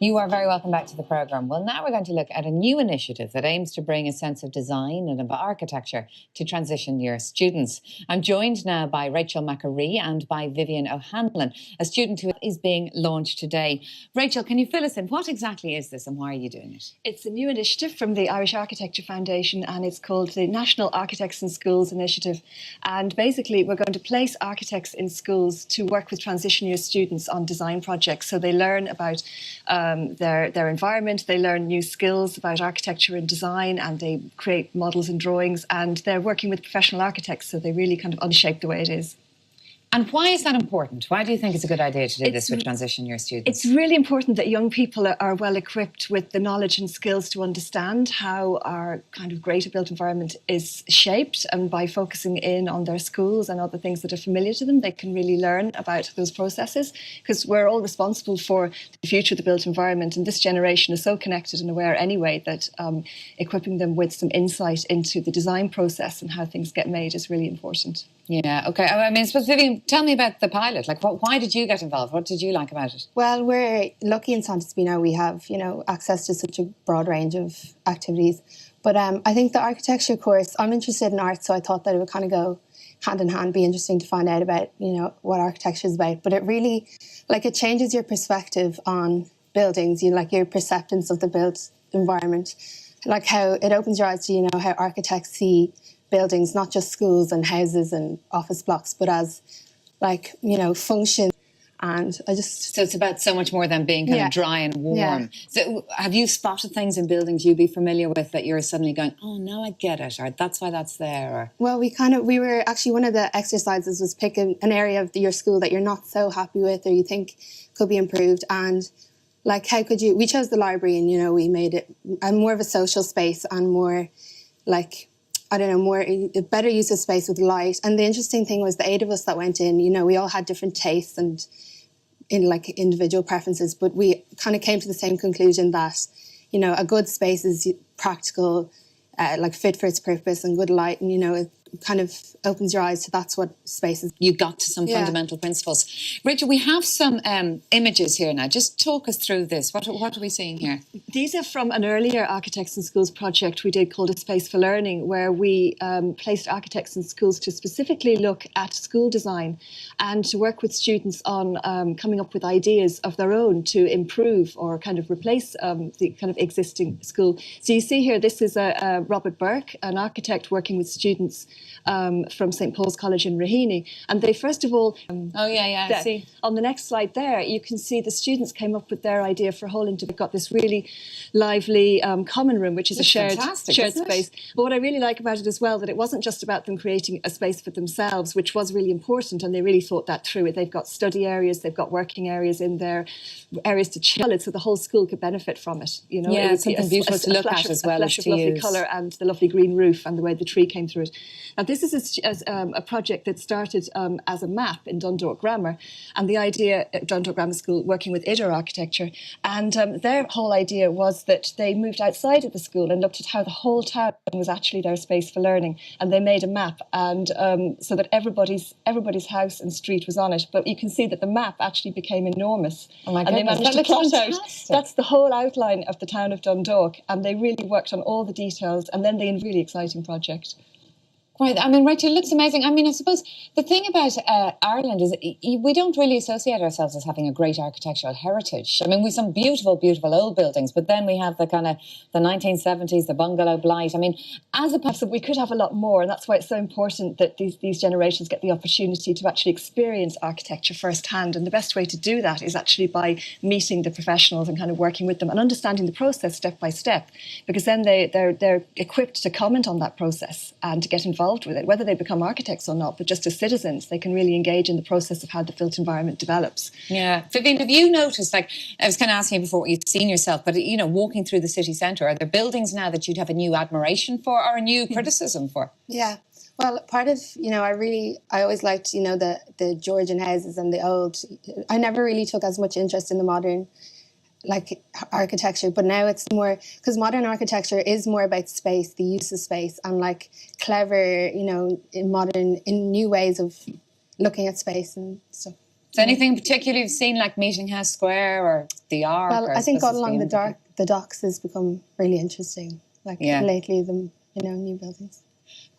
You are very welcome back to the programme. Well, now we're going to look at a new initiative that aims to bring a sense of design and of architecture to transition year students. I'm joined now by Rachel McAree and by Vivian O'Hanlon, a student who is being launched today. Rachel, can you fill us in? What exactly is this and why are you doing it? It's a new initiative from the Irish Architecture Foundation and it's called the National Architects in Schools Initiative. And basically we're going to place architects in schools to work with transition year students on design projects. So they learn about their environment, they learn new skills about architecture and design, and they create models and drawings, and they're working with professional architects, so they really kind of unshape the way it is. And why is that important? Why do you think it's a good idea to do this with transition year students? It's really important that young people are well equipped with the knowledge and skills to understand how our kind of greater built environment is shaped, and by focusing in on their schools and other things that are familiar to them, they can really learn about those processes, because we're all responsible for the future of the built environment, and this generation is so connected and aware anyway that equipping them with some insight into the design process and how things get made is really important. Yeah, okay. I mean, I suppose, Vivian, tell me about the pilot. Like, why did you get involved? What did you like about it? Well, we're lucky in Santa Spina. We have, access to such a broad range of activities. But I think the architecture course, I'm interested in art, so I thought that it would kind of go hand in hand, be interesting to find out about, what architecture is about. But it really, it changes your perspective on buildings, your perceptions of the built environment, like how it opens your eyes to, how architects see buildings, not just schools and houses and office blocks, but as function. And So it's about so much more than being kind of dry and warm. Yeah. So have you spotted things in buildings you'd be familiar with that you're suddenly going, oh, now I get it, or that's why that's there? Or... Well, we were actually, one of the exercises was pick an area of your school that you're not so happy with or you think could be improved. And how could you, we chose the library and, we made it more of a social space and more a better use of space with light. And the interesting thing was the 8 of us that went in, we all had different tastes and individual preferences, but we kind of came to the same conclusion that, a good space is practical, fit for its purpose, and good light, and, it kind of opens your eyes to that's what space is. You got to some fundamental principles. Rachel, we have some images here now. Just talk us through this. What are we seeing here? These are from an earlier Architects in Schools project we did called A Space for Learning, where we placed architects in schools to specifically look at school design and to work with students on coming up with ideas of their own to improve or kind of replace the kind of existing school. So you see here, this is Robert Burke, an architect working with students from St. Paul's College in Raheny. And they first of all... I see. On the next slide there, you can see the students came up with their idea for a whole... They've got this really lively common room, which is a shared space. But what I really like about it as well, that it wasn't just about them creating a space for themselves, which was really important, and they really thought that through. They've got study areas, they've got working areas in there, areas to chill, so the whole school could benefit from it. Yeah, it's something beautiful to look at as well as to use. A flash of lovely colour and the lovely green roof and the way the tree came through it. Now, this is a project that started as a map in Dundalk Grammar, and the idea at Dundalk Grammar School working with IDER Architecture, and their whole idea was that they moved outside of the school and looked at how the whole town was actually their space for learning, and they made a map, and so that everybody's house and street was on it. But you can see that the map actually became enormous, and they managed to plot out. That's the whole outline of the town of Dundalk, and they really worked on all the details, and then they had a really exciting project. Right. I mean, Rachel, it looks amazing. I mean, I suppose the thing about Ireland is we don't really associate ourselves as having a great architectural heritage. I mean, we've some beautiful, beautiful old buildings, but then we have the kind of the 1970s, the bungalow blight. I mean, as a person, we could have a lot more, and that's why it's so important that these generations get the opportunity to actually experience architecture firsthand. And the best way to do that is actually by meeting the professionals and kind of working with them and understanding the process step by step, because then they're equipped to comment on that process and to get involved with it, whether they become architects or not, but just as citizens, they can really engage in the process of how the built environment develops. Yeah. Vivian, have you noticed, I was kind of asking you before what you've seen yourself, but, walking through the city centre, are there buildings now that you'd have a new admiration for or a new criticism for? Yeah. Well, part of, I always liked, the Georgian houses and the old. I never really took as much interest in the modern architecture, but now it's more, because modern architecture is more about space, the use of space, and clever, in new ways of looking at space and stuff. So anything in particular you've seen, like Meeting House Square or the Arc? Well, or I think suppose all it's along been- the docks has become really interesting. Like lately, the new buildings.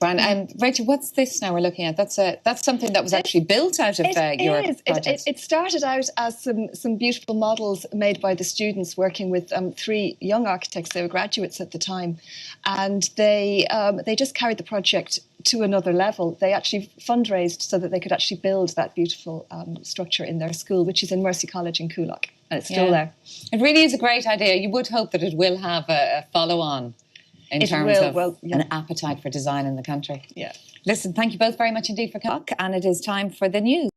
Grand. And Rachel, what's this now we're looking at? That's something that was actually built out of your project. It started out as some beautiful models made by the students working with 3 young architects. They were graduates at the time, and they just carried the project to another level. They actually fundraised so that they could actually build that beautiful structure in their school, which is in Mercy College in Coolock, and it's still there. It really is a great idea. You would hope that it will have a follow-on in terms of an appetite for design in the country. Yeah. Listen, thank you both very much indeed for coming, and it is time for the news.